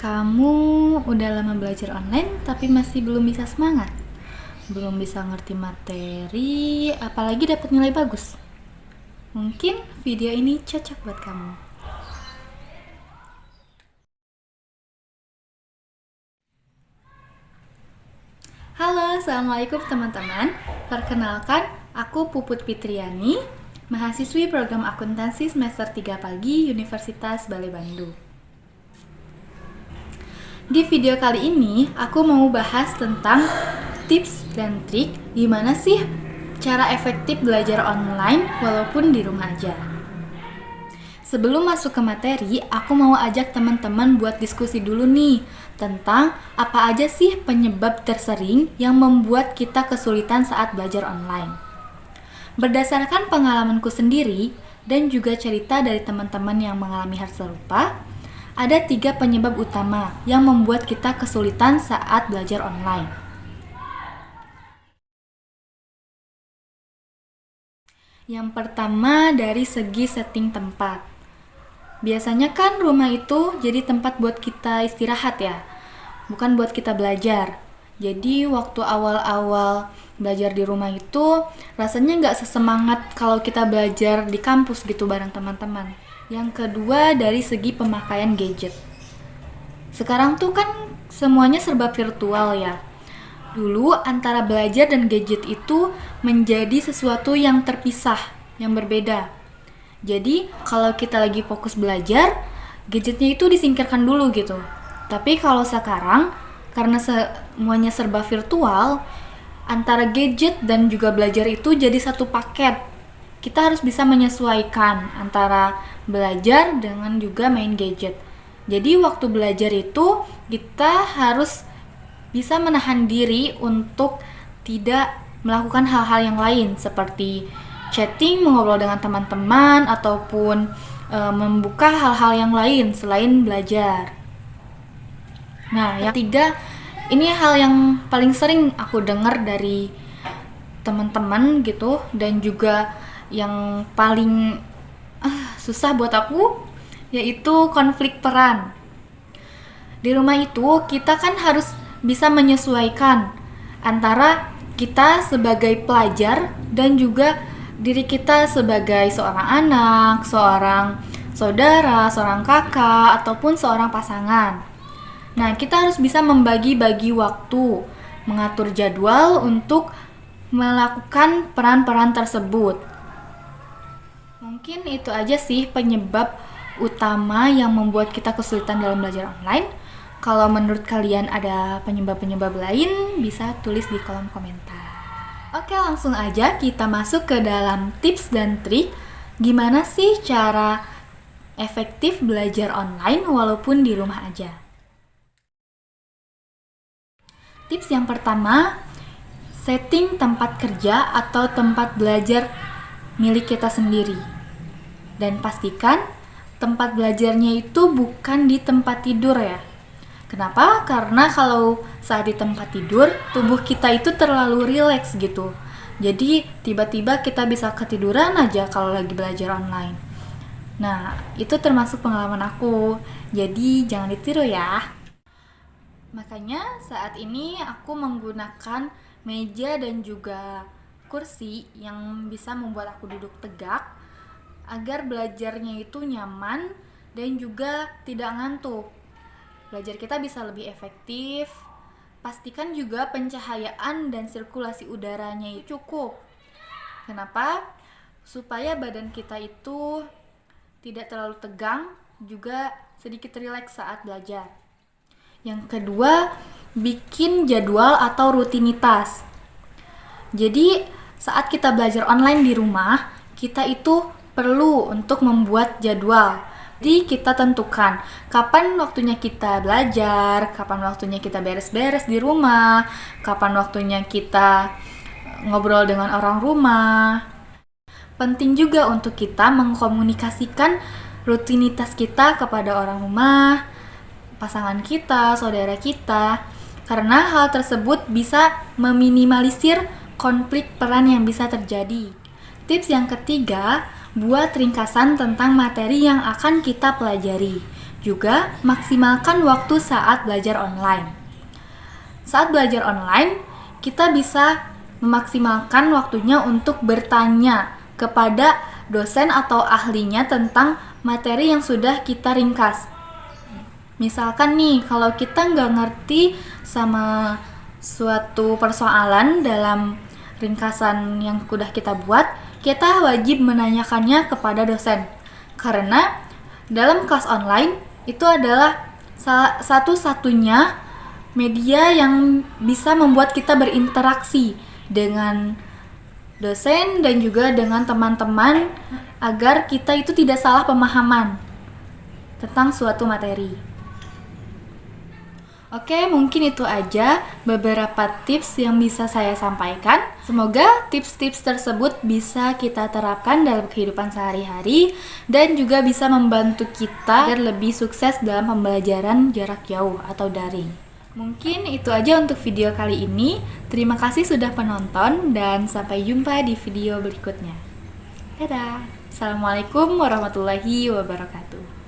Kamu udah lama belajar online tapi masih belum bisa semangat? Belum bisa ngerti materi, apalagi dapat nilai bagus? Mungkin video ini cocok buat kamu. Halo, assalamualaikum teman-teman. Perkenalkan, aku Puput Fitriani, mahasiswi program akuntansi semester 3 pagi Universitas Bale Bandung. Di video kali ini, aku mau bahas tentang tips dan trik gimana sih cara efektif belajar online walaupun di rumah aja. Sebelum masuk ke materi, aku mau ajak teman-teman buat diskusi dulu nih tentang apa aja sih penyebab tersering yang membuat kita kesulitan saat belajar online. Berdasarkan pengalamanku sendiri dan juga cerita dari teman-teman yang mengalami hal serupa, ada 3 penyebab utama yang membuat kita kesulitan saat belajar online. Yang pertama dari segi setting tempat. Biasanya kan rumah itu jadi tempat buat kita istirahat ya, bukan buat kita belajar. Jadi waktu awal-awal belajar di rumah itu rasanya nggak sesemangat kalau kita belajar di kampus gitu bareng teman-teman. Yang kedua dari segi pemakaian gadget. Sekarang tuh kan semuanya serba virtual ya. Dulu antara belajar dan gadget itu menjadi sesuatu yang terpisah, yang berbeda. Jadi kalau kita lagi fokus belajar, gadgetnya itu disingkirkan dulu gitu. Tapi kalau sekarang, karena semuanya serba virtual, antara gadget dan juga belajar itu jadi satu paket. Kita harus bisa menyesuaikan antara belajar dengan juga main gadget. Jadi waktu belajar itu kita harus bisa menahan diri untuk tidak melakukan hal-hal yang lain seperti chatting, mengobrol dengan teman-teman, ataupun membuka hal-hal yang lain selain belajar. Nah, yang ketiga, ini hal yang paling sering aku dengar dari teman-teman gitu, dan juga yang paling susah buat aku, yaitu konflik peran. Di rumah itu kita kan harus bisa menyesuaikan antara kita sebagai pelajar dan juga diri kita sebagai seorang anak, seorang saudara, seorang kakak, ataupun seorang pasangan. Nah, kita harus bisa membagi-bagi waktu, mengatur jadwal untuk melakukan peran-peran tersebut. Mungkin itu aja sih penyebab utama yang membuat kita kesulitan dalam belajar online. Kalau menurut kalian ada penyebab-penyebab lain, bisa tulis di kolom komentar. Oke, langsung aja kita masuk ke dalam tips dan trik gimana sih cara efektif belajar online walaupun di rumah aja. Tips yang pertama, setting tempat kerja atau tempat belajar milik kita sendiri. Dan pastikan tempat belajarnya itu bukan di tempat tidur ya. Kenapa? Karena kalau saat di tempat tidur, tubuh kita itu terlalu rileks gitu. Jadi tiba-tiba kita bisa ketiduran aja kalau lagi belajar online. Nah, itu termasuk pengalaman aku. Jadi jangan ditiru ya. Makanya saat ini aku menggunakan meja dan juga kursi yang bisa membuat aku duduk tegak agar belajarnya itu nyaman dan juga tidak ngantuk. Belajar kita bisa lebih efektif. Pastikan juga pencahayaan dan sirkulasi udaranya itu cukup. Kenapa? Supaya badan kita itu tidak terlalu tegang, juga sedikit rileks saat belajar. Yang kedua, bikin jadwal atau rutinitas. Jadi, saat kita belajar online di rumah, kita itu perlu untuk membuat jadwal. Jadi kita tentukan kapan waktunya kita belajar, kapan waktunya kita beres-beres di rumah, kapan waktunya kita ngobrol dengan orang rumah. Penting juga untuk kita mengkomunikasikan rutinitas kita kepada orang rumah, pasangan kita, saudara kita, karena hal tersebut bisa meminimalisir konflik peran yang bisa terjadi. Tips yang ketiga, buat ringkasan tentang materi yang akan kita pelajari. Juga maksimalkan waktu saat belajar online. Saat belajar online, kita bisa memaksimalkan waktunya untuk bertanya kepada dosen atau ahlinya tentang materi yang sudah kita ringkas. Misalkan nih, kalau kita nggak ngerti sama suatu persoalan dalam ringkasan yang sudah kita buat, kita wajib menanyakannya kepada dosen. Karena dalam kelas online itu adalah satu-satunya media yang bisa membuat kita berinteraksi dengan dosen dan juga dengan teman-teman agar kita itu tidak salah pemahaman tentang suatu materi. Oke, mungkin itu aja beberapa tips yang bisa saya sampaikan. Semoga tips-tips tersebut bisa kita terapkan dalam kehidupan sehari-hari dan juga bisa membantu kita agar lebih sukses dalam pembelajaran jarak jauh atau daring. Mungkin itu aja untuk video kali ini. Terima kasih sudah menonton dan sampai jumpa di video berikutnya. Dadah. Assalamualaikum warahmatullahi wabarakatuh.